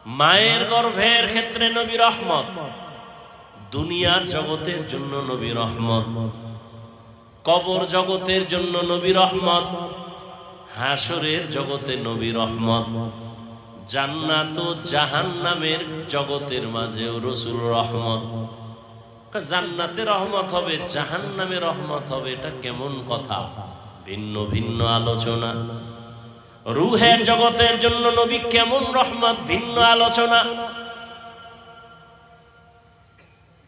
মায়ের গর্ভের ক্ষেত্রে নবী রহমত, দুনিয়ার জগতের জন্য নবী রহমত, কবর জগতের জন্য নবী রহমত, হাসরের জগতে নবী রহমত, জান্নাত ও জাহান্নামের জগতের মাঝেও রাসূল রহমত। জান্নাতে রহমত হবে, জাহান্নামে রহমত হবে, এটা কেমন কথা? ভিন্ন ভিন্ন আলোচনা। রূহের জগতের জন্য নবী কেমন রহমত, ভিন্ন আলোচনা।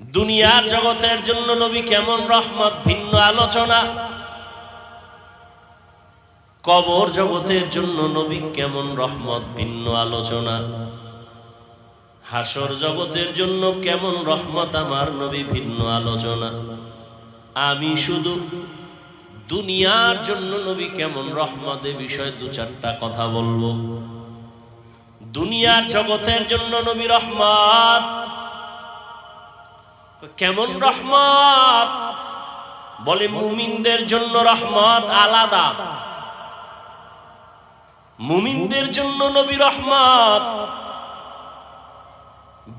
দুনিয়ার জগতের জন্য নবী কেমন রহমত, ভিন্ন আলোচনা। কবর জগতের জন্য নবী কেমন রহমত, ভিন্ন আলোচনা। হাসর জগতের জন্য কেমন রহমত আমার নবী, ভিন্ন আলোচনা। আমি শুধু দুনিয়ার জন্য নবী কেমন রহমত এ বিষয়ে দু চারটা কথা বলবো। দুনিয়ার জগতের জন্য নবী রহমত, কেমন রহমত? বলে মুমিনদের জন্য রহমত আলাদা, মুমিনদের জন্য নবী রহমত,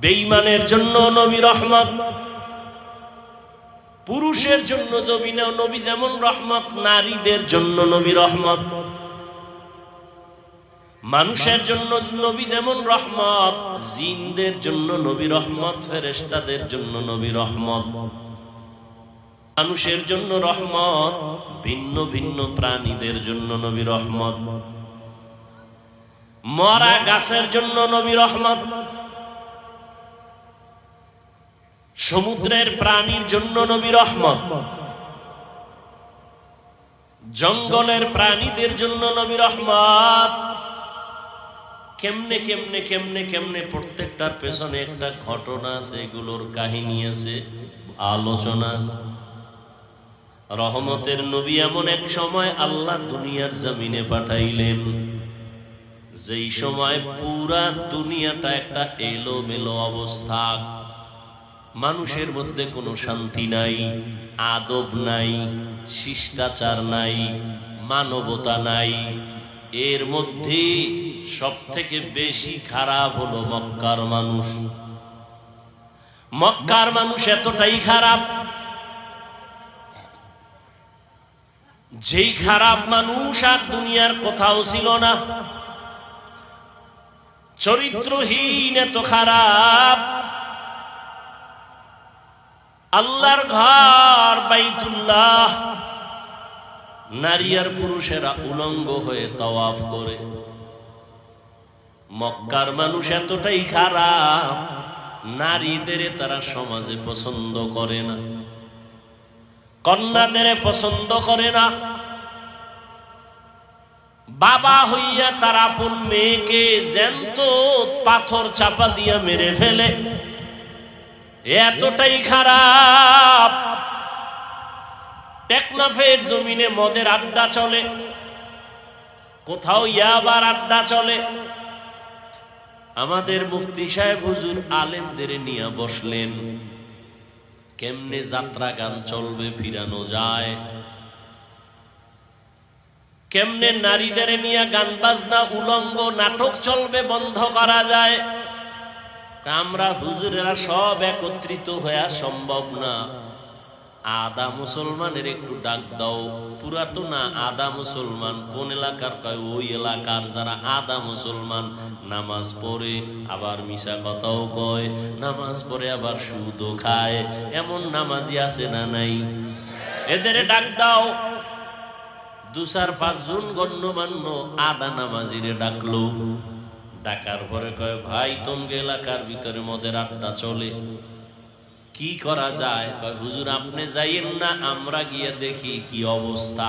বেঈমানের জন্য নবী রহমত। পুরুষের জন্য নবী যেমন রহমত, নারীদের জন্য নবী রহমত। মানুষের জন্য নবী যেমন রহমত, জিনদের জন্য নবী রহমত, ফেরেশতাদের জন্য নবী রহমত। মানুষের জন্য রহমত, ভিন্ন ভিন্ন প্রাণীদের জন্য নবী রহমত। মরা গাছের জন্য নবী রহমত, সমুদ্রের প্রাণীর জন্য নবী রহমত, জঙ্গলের প্রাণীদের জন্য নবী রহমত। কেমনে কেমনে কেমনে কেমনে প্রত্যেকটার পেছনে একটা ঘটনা আছে, এগুলোর কাহিনী আছে, আলোচনা আছে। রহমতের নবী এমন এক সময় আল্লাহ দুনিয়ার জমিনে পাঠাইলেন, যেই সময় পুরা দুনিয়াটা একটা এলোমেলো অবস্থা। মানুষের মধ্যে কোনো শান্তি নাই, আদব নাই, শিষ্টাচার নাই, মানবতা নাই। এর মধ্যে সব থেকে বেশি খারাপ হলো মক্কার মানুষ। মক্কার মানুষ এতটাই খারাপ, যেই খারাপ মানুষ আর দুনিয়ার কোথাও ছিল না। চরিত্রহীন, এত খারাপ। আল্লাহর ঘর বাইতুল্লাহ নারী আর পুরুষেরা উলঙ্গ হয়ে তাওয়াফ করে। মক্কার মানুষ এতটাই খারাপ, নারীদের তারা সমাজে পছন্দ করে না, কন্যাদের পছন্দ করে না। বাবা হইয়া তার আপন মেয়েকে জ্যান্ত পাথর চাপা দিয়া মেরে ফেলে, এতটাই খারাপ। টেকনাফের জমিনে মদের আড্ডা চলে, কোথাও ইয়াবার আড্ডা চলে। আমাদের মুফতি সাহেব হুজুর আলেমদের নিয়ে বসলেন, কেমনে যাত্রা গান চলবে, ফিরানো যায়, কেমনে নারীদের নিয়ে গান বাজনা উলঙ্গ নাটক চলবে, বন্ধ করা যায়। আমরা হুজুরেরা সব একত্রিত হয়ে সম্ভব না। আদা মুসলমানের একটু ডাক দাও। পুরাতনা আদা মুসলমান কোন এলাকার? কয় ওই এলাকার যারা আদা মুসলমান, নামাজ পড়ে আবার মিশা কথাও কয়, নামাজ পড়ে আবার সুদও খায়, এমন নামাজি আছে না নাই? এদের ডাক দাও। 2-4-5 জন গণ্যমান্য আদা নামাজিরে ডাকলো। ডাকার পরে কয়, ভাই তোমাকে এলাকার ভিতরে মদের আড্ডা চলে, কি করা যায়? কয়, হুজুর আপনি যাইয়েন না, আমরা গিয়ে দেখি কি অবস্থা।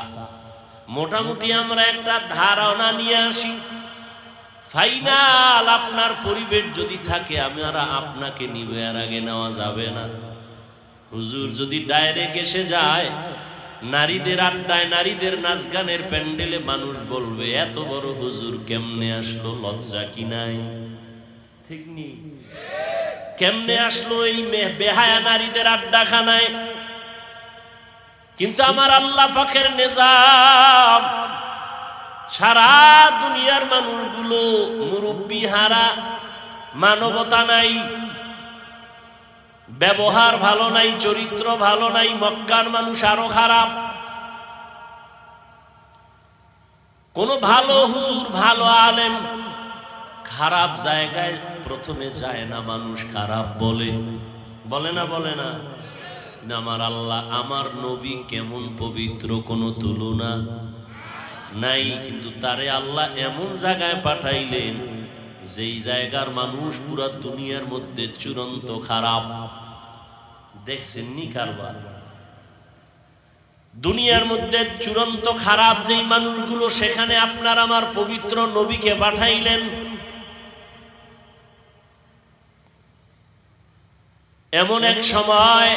মোটামুটি আমরা একটা ধারণা নিয়ে আসি। ফাইনাল আপনার পরিবেশ যদি থাকে আমরা আপনাকে নিবে, আর আগে নেওয়া যাবে না। হুজুর যদি ডাইরেক্ট এসে যায়, নারীদের আড্ডায়, নারীদের নাচ গানের প্যান্ডেলে, মানুষ বলবে এত বড় হুজুর কেমনে আসলো, লজ্জা কি নাই? ঠিক নি? কেমনে আসলো এই বেহায়া নারীদের আড্ডাখানায়? কিন্তু আমার আল্লাহ পাকের নিজাম, সারা দুনিয়ার মানুষগুলো মুরব্বি হারা, মানবতা নাই, ব্যবহার ভালো নাই, চরিত্র ভালো নাই। মক্কার মানুষ আরো খারাপ। কোন ভালো হুজুর, ভালো আলেম খারাপ জায়গায় প্রথমে যায় না, মানুষ খারাপ বলে, বলে না? বলে না? আমার আল্লাহ, আমার নবী কেমন পবিত্র, কোনো তুলনা নাই, কিন্তু তারে আল্লাহ এমন জায়গায় পাঠাইলেন যেই জায়গার মানুষ পুরা দুনিয়ার মধ্যে চূড়ান্ত খারাপ। দেখছেন নি কারবার? দুনিয়ার মধ্যে চূড়ান্ত খারাপ যেই মানুষগুলো, সেখানে আপনার আমার পবিত্র নবীকে পাঠাইলেন। এমন এক সময়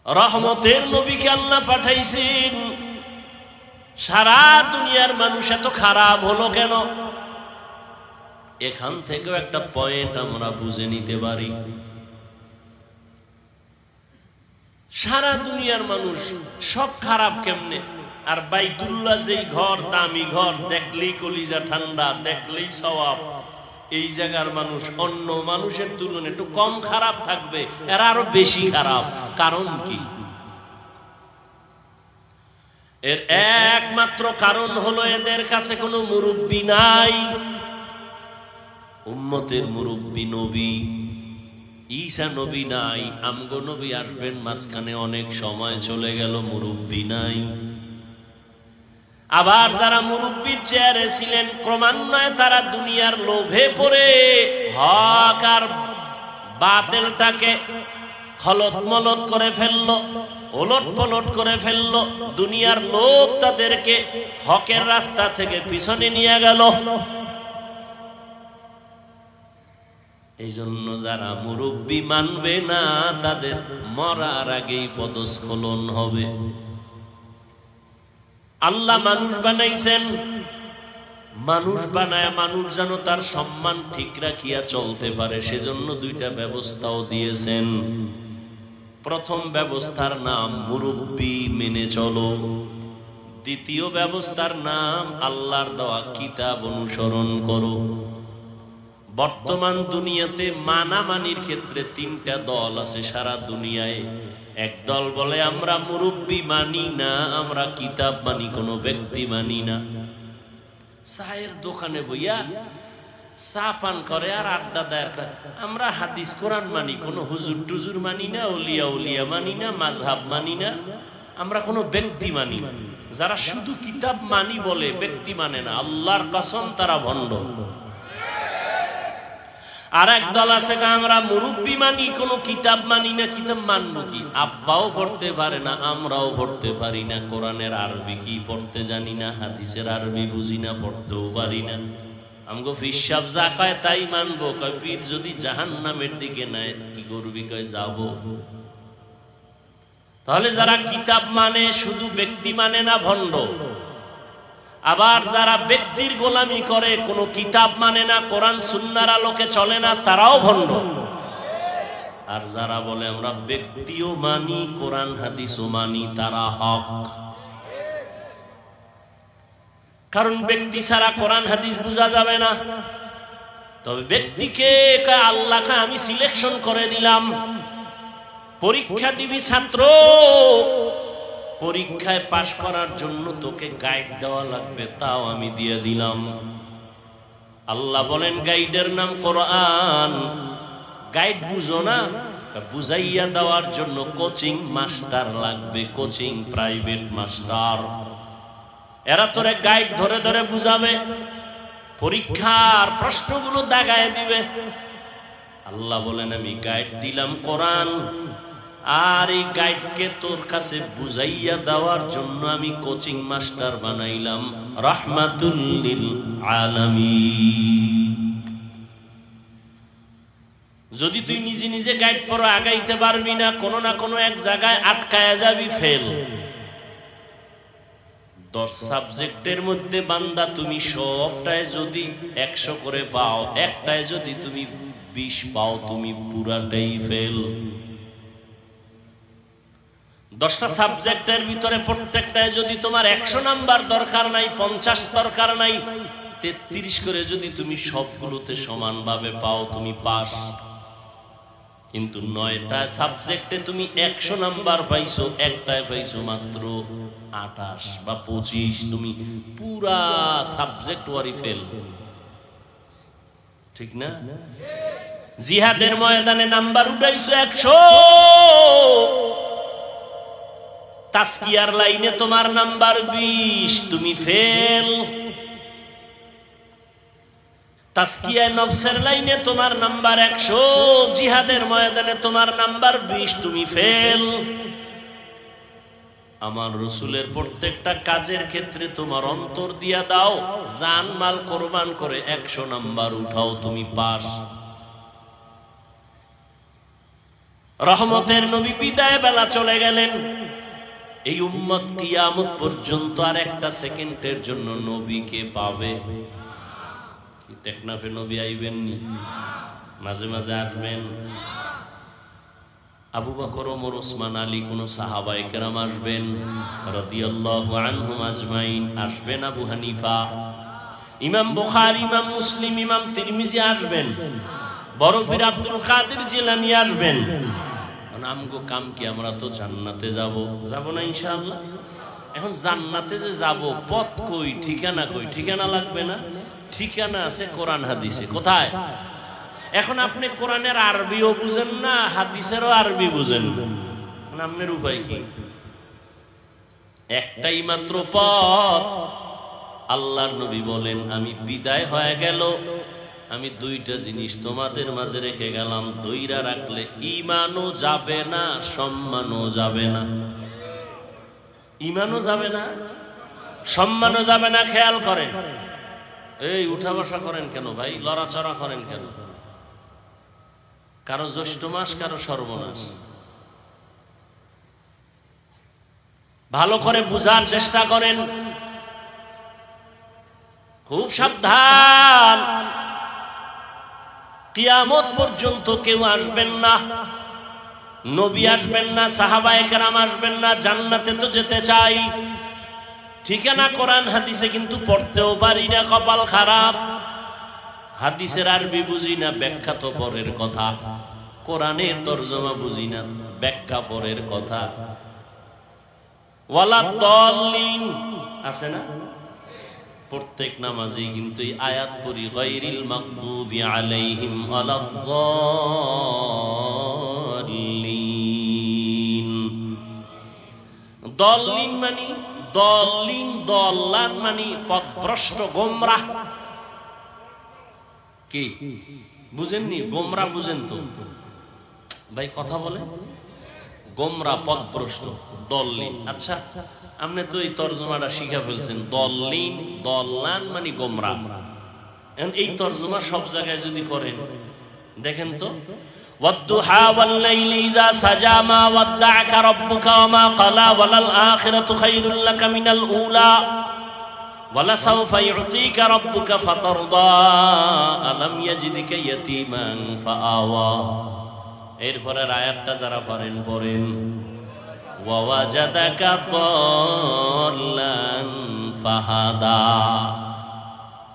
রহমতের নবীকে আল্লাহ পাঠাইছেন। সারা দুনিয়ার মানুষ এত খারাপ হলো কেন? এখান থেকেও একটা পয়েন্ট আমরা বুঝে নিতে পারি। সারা দুনিয়ার মানুষ সব খারাপ কেমনে? আর বাইতুল্লাহ যেই ঘর, দামি ঘর, দেখলেই কলিজা ঠান্ডা, দেখলেই সওয়াব, এই জায়গার মানুষ অন্য মানুষের তুলনায় একটু কম খারাপ থাকবে, এরা আরো বেশি খারাপ। কারণ কি? এর একমাত্র কারণ হলো এদের কাছে কোনো মুরব্বী নাই। উম্মতের মুরব্বী নবী ঈসা নবী নাই। আমগো নবী আসবেন, মাঝখানে অনেক সময় চলে গেল, মুরব্বী নাই। আবার যারা মুরব্বীর চেয়ারে ছিলেন, ক্রমান্বয়ে তারা দুনিয়ার লোভে পড়ে হক আর বাতিলটাকে খলত মলত করে ফেললো, ওলট পলট করে ফেললো। দুনিয়ার লোভ তাদেরকে হকের রাস্তা থেকে পিছনে নিয়ে গেল। এই জন্য যারা মুরব্বী মানবে না, তাদের মরার আগেই পদস্খলন হবে। আল্লাহ মানুষ বানাইছেন, মানুষ বানায় মানুষ যেন তার সম্মান ঠিক রাখিয়া চলতে পারে, সেজন্য দুইটা ব্যবস্থাও দিয়েছেন। প্রথম ব্যবস্থার নাম মুরব্বী মেনে চলো। দ্বিতীয় ব্যবস্থার নাম আল্লাহর দেওয়া কিতাব অনুসরণ করো। বর্তমান দুনিয়াতে মানামানির ক্ষেত্রে তিনটা দল আছে সারা দুনিয়ায়। এক দল বলে আমরা মুরব্বী মানি না, আমরা কিতাব মানি, কোনো ব্যক্তি মানি না। চায়ের দোকানে বইয়া চা পান করে আর আড্ডা দেয়। আমরা হাদিস কোরআন মানি, কোনো হুজুর টুজুর মানি না, ওলিয়া উলিয়া মানি না, মাযহাব মানি না, আমরা কোনো ব্যক্তি মানি না। যারা শুধু কিতাব মানি বলে, ব্যক্তি মানে না, আল্লাহর কসম তারা ভণ্ড। আর এক দল আছে আমরা মুরব্বী মানি, কোনো কিতাব মানি না। কিতাব মানবো কি? আব্বাও পড়তে পারে না, আমরাও পড়তে পারি না, কোরআনের আরবি কি পড়তে জানি না, হাদিসের আরবি বুঝি না, পড়তেও পারি না। আমগো পীর সাহেব যা কয় তাই মানবো। কয় পীর যদি জাহান্নামের দিকে নেয় কি করবি? কয় যাবো। তাহলে যারা কিতাব মানে, শুধু ব্যক্তি মানে না, ভণ্ড। আবার যারা ব্যক্তির গোলামি করে, কোনো কিতাব মানে না, কোরআন সুন্নাহর আলোকে চলে না, তারাও ভণ্ড। আর যারা বলে আমরা ব্যক্তিও মানি, কোরআন হাদিসও মানি, তারা হক। কারণ ব্যক্তি ছাড়া কোরআন হাদিস বোঝা যাবে না। তবে ব্যক্তিকে আল্লাহকে আমি সিলেকশন করে দিলাম। পরীক্ষা দিবি ছাত্র, পরীক্ষায় পাশ করার জন্য তোকে গাইড দেওয়া লাগবে, তাও আমি দিয়ে দিলাম। আল্লাহ বলেন গাইডের নাম কোরআন। গাইড বুঝো না, বুঝাইয়া দেওয়ার জন্য কোচিং মাস্টার লাগবে, কোচিং প্রাইভেট মাস্টার। এরা তোরে গাইড ধরে ধরে বুঝাবে, পরীক্ষার প্রশ্নগুলো দাগায় দিবে। আল্লাহ বলেন আমি গাইড দিলাম কোরআন, আর এই গাইডকে তোর কাছে বুঝাইয়া দেওয়ার জন্য আমি কোচিং মাস্টার বানাইলাম রাহমাতুল লিল আলামিন। যদি তুই নিজে নিজে গাইড পড়ো, আগাইতে পারবি না, কোনো না কোনো এক জায়গায় আটকায়া যাবি, ফেল। 10 সাবজেক্টের মধ্যে বান্দা তুমি সবটায় যদি 100 করে পাও, একটায় যদি তুমি 20 পাও, তুমি পুরাটাই ফেল। 10টা সাবজেক্টের ভিতরে প্রত্যেকটায় যদি তোমার 100 নাম্বার দরকার নাই, 50 দরকার নাই, 33 করে যদি তুমি সবগুলোতে সমানভাবে পাও তুমি পাস। কিন্তু 9টা সাবজেক্টে তুমি 100 নাম্বার পাইছো, একটায় পাইছো মাত্র 28 বা 25, তুমি পুরা সাবজেক্ট ওয়ারি ফেল। ঠিক না? জিহাদের ময়দানে নাম্বার উঠাইছো 100, তাসকিয়ার লাইনে তোমার নাম্বার 20, তুমি ফেল। তাসকিয়ায়ে নফসের লাইনে তোমার নাম্বার 100, জিহাদের ময়দানে তোমার নাম্বার 20, তুমি ফেল। আমার রাসূলের প্রত্যেকটা কাজের ক্ষেত্রে তোমার অন্তর দিয়া দাও, জান মাল কোরবান করে 100 নাম্বার উঠাও, তুমি পাস। রহমতের নবী বিদায় বেলা চলে গেলেন। এই উম্মত কিয়ামত পর্যন্ত আর একটা সেকেন্ডের জন্য নবীকে পাবে? কি টেকনাফে নবী আইবেননি? মাঝে মাঝে আসবেন। আবু বকর, ওমর, ওসমান, আলী, কোন সাহাবায়ে কেরাম আসবেন রাদিয়াল্লাহু আনহুম আজমাইন? আসবেন। আবু হানিফা, ইমাম বুখারী, ইমাম মুসলিম, ইমাম তিরমিজি আসবেন। বড় পীর আব্দুল কাদের জিলানী আসবেন। আমগো কাম কি? আমরা তো জান্নাতে যাব, যাব না ইনশাআল্লাহ? এখন জান্নাতে যে যাব, পথ কই, ঠিকানা কই? ঠিকানা লাগবে না? ঠিকানা আছে কোরআন হাদিসে। কোথায়? এখন আপনি কোরআনের আরবিও বুঝেন না, হাদিসেরও আরবি বুঝেন না, আপনার উপায় কি? একটাই মাত্র পথ। আল্লাহর নবী বলেন, আমি বিদায় হয়ে গেল, আমি 2টা জিনিস তোমাদের মাঝে রেখে গেলাম, দইরা রাখলে ঈমানও যাবে না, সম্মানও যাবে না। ঈমানও যাবে না, সম্মানও যাবে না। খেয়াল করেন। এই উঠা বসা করেন কেন ভাই? লড়াচড়া করেন কেন? কারো জ্যৈষ্ঠ মাস, কারো সর্বনাশ। ভালো করে বুঝার চেষ্টা করেন, খুব সাবধান। কিয়ামত পর্যন্ত কেউ আসবেন না, নবী আসবেন না, সাহাবায়ে কেরাম আসবেন না। জান্নাতে তো যেতে চাই, ঠিকানা কোরআন হাদিসে কিন্তু পড়তেও পারি না, কপাল খারাপ। হাদিসের আরবি বুঝি না, ব্যাখ্যা তো পরের কথা। কোরআনের তরজমা বুঝি না, ব্যাখ্যা পরের কথা। ওয়ালা দাল্লিন আছে না? প্রত্যেক নামাজে কিন্তু এই আয়াত পড়ি, গায়রিল মাগদুবি আলাইহিম ওয়ালাদ-দাল্লিন। দাল্লিন মানে দলিন, দল্লান মানে পথভ্রষ্ট, গোমরাহ। কি বুঝেননি? গোমরা বুঝেন তো ভাই? কথা বলে গোমরা, পথভ্রষ্ট, দল্লিন। আচ্ছা, আপনি তো এই তরজমাটা শিখা ফেলছেন। দল্লিন, দল্লান মানে গোমরা। এই তরজমা সব জায়গায় যদি করেন, দেখেন তো, ওয়াদ-দুহা ওয়াল-লাইলি ইযা সাজা মা ওয়াদ্দা'আকা রাব্বুকা ওয়া মা ক্বালা ওয়ালাল আখিরাতু খায়রুল লাকা মিনাল উলা ওয়ালা সাওফা ইউতিকা রাব্বুকা ফাতারদা আলাম ইয়াজিদিকা ইয়াতীমান ফাআওয়া। এরপরের আয়াতটা যারা পারেন পড়েন, ওয়া ওয়াজাদাকা দাল্লান ফাহাদা।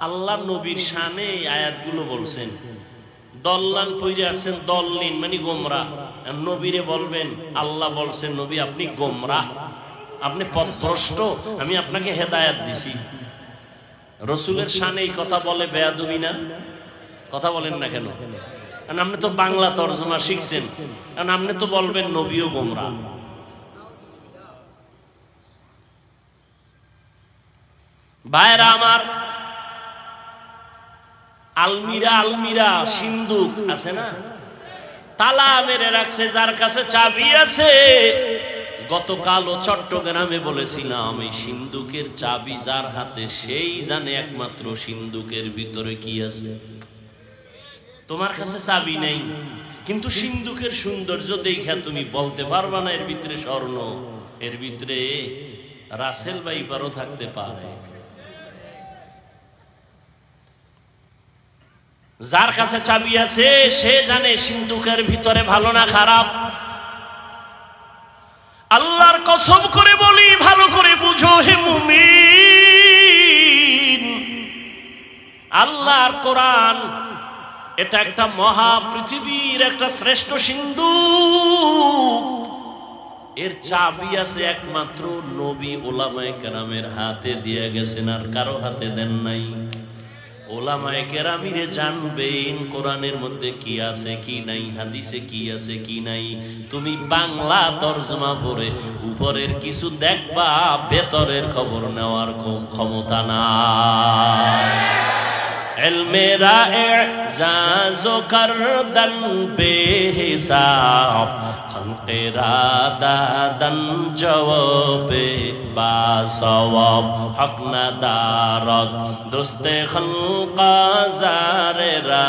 আল্লাহ নবীর শানে এই আয়াতগুলো বলছেন। দল্লান পইরে আসছেন, দল্লিন মানে গোমরা। নবীরে বলবেন, আল্লাহ বলছেন, নবী আপনি গোমরা, আপনি পথভ্রষ্ট, আমি আপনাকে হেদায়েত দিছি। রসুলের শানে এই কথা বলে বেয়াদবি না? কথা বলেন না কেন? কারণ আপনি তো বাংলা তরজমা শিখছেন, কারণ আপনি তো বলবেন নবীও গোমরা। ভাইরা আমার, আলমিরা, আলমিরা সিন্দুক আছে না, তালা মেরে রাখছে, যার কাছে চাবি আছে। গতকালও চট্টগ্রামে বলেছিলাম, এই সিন্দুকের চাবি যার হাতে, সেই জানে একমাত্র সিন্দুকের ভিতরে কি আছে। তোমার কাছে চাবি নেই, কিন্তু সিন্দুকের সৌন্দর্য দেখা তুমি বলতে পারবা না এর ভিতরে স্বর্ণ, এর ভিতরে রাসেল ভাইপারও থাকতে পারে। যার কাছে চাবি আছে সে জানে সিন্দুকের ভিতরে ভালো না খারাপ। আল্লাহর কসম করে বলি, ভালো করে বুঝো হে মুমিন, আল্লাহর কোরআন এটা একটা মহা পৃথিবীর একটা শ্রেষ্ঠ সিন্ধু। এর চাবি আছে একমাত্র নবী ওলামায়ে কেরামের হাতে দিয়ে গেছেন, আর কারো হাতে দেন নাই। ওলামায়ে কেরামিরে জানবেন কোরআনের মধ্যে কি আছে কি নাই, হাদিসে কি আছে কি নাই। তুমি বাংলা তরজমা পড়ে উপরের কিছু দেখবা, ভেতরের খবর নেওয়ার ক্ষমতা নাই। ইলমেরা ইজাজো করদন বেহিসাব, খলকেরা দাদন জওয়াবে বাসওয়াব, হক না দারদ দোস্তে খলকা জারেরা,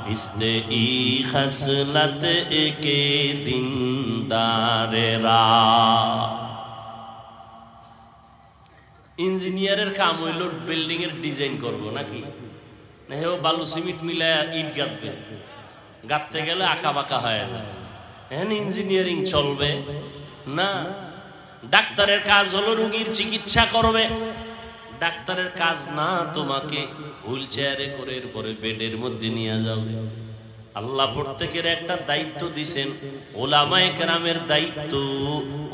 মিসলে ই খসলত একে দিনদারেরা। ইঞ্জিনিয়ারের কাম হইল বিল্ডিং এর ডিজাইন করবো নাকি, না হেও বালু সিমেন্ট মিলায় ইট গাঁথবে, গাঁথতে গেলে আঁকা বাঁকা হয়ে যায়। এখন ইঞ্জিনিয়ারিং চলবে না। ডাক্তারের কাজ হলো রোগীর চিকিৎসা করবে, ডাক্তারের কাজ না তোমাকে হুইল চেয়ারে করে এরপরে বেডের মধ্যে নিয়ে যাবে। আল্লাহ প্রত্যেকের একটা দায়িত্ব দিছেন, ওলামায়ে কেরামের দায়িত্ব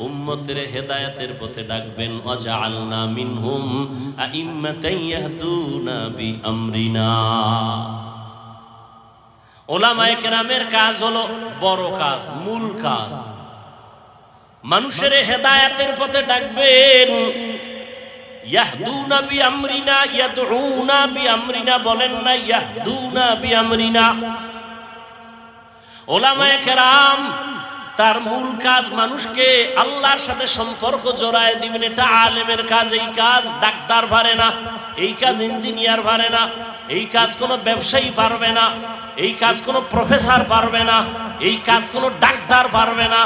উম্মতের হেদায়েতের পথে ডাকবেন। ওয়াজআলনা মিনহুম আইম্মাতান ইয়াহদুনা বিআমরিনা। ওলামায়ে কেরামের কাজ হলো বড় কাজ, মূল কাজ, মানুষের হেদায়েতের পথে ডাকবেন। ইয়াহদুনা বিআমরিনা, ইয়াদউনা বিআমরিনা বলেন না, ইয়াহদুনা বিআমরিনা। ওলামায়ে কেরাম তার মূল কাজ মানুষকে আল্লাহর সাথে সম্পর্ক জড়ায় দিবেন, এটা আলেমের কাজ। এই কাজ ডাক্তার পারে না, এই কাজ ইঞ্জিনিয়ার পারে না, এই কাজ কোনো ব্যবসায়ী পারবে না, এই কাজ কোনো প্রফেসর পারবে না, এই কাজ কোনো ডাক্তার পারবে না।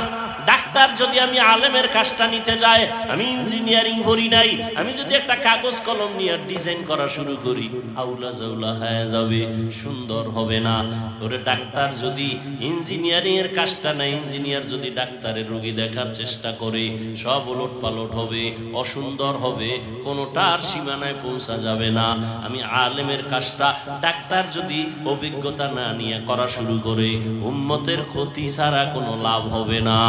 ডাক্তার যদি আমি আলেমের কাজটা নিতে যাই, আমি ইঞ্জিনিয়ারিং পড়ি নাই, আমি যদি একটা কাগজ কলম নিয়ে ডিজাইন করা শুরু করি, আউলা জাউলা হয়ে যাবে, সুন্দর হবে না। ওরে ডাক্তার যদি ইঞ্জিনিয়ারিং এর কাজটা না, ইঞ্জিনিয়ার যদি ডাক্তারের রোগী দেখার চেষ্টা করে, সব ওলট পালট হবে, অসুন্দর হবে, কোনোটার সীমানায় পৌঁছা যাবে না। আমি আলেমের কাজটা ডাক্তার যদি অভিজ্ঞতা না নিয়ে করা শুরু করে, উম্মতের ক্ষতি ছাড়া কোনো লাভ হবে না।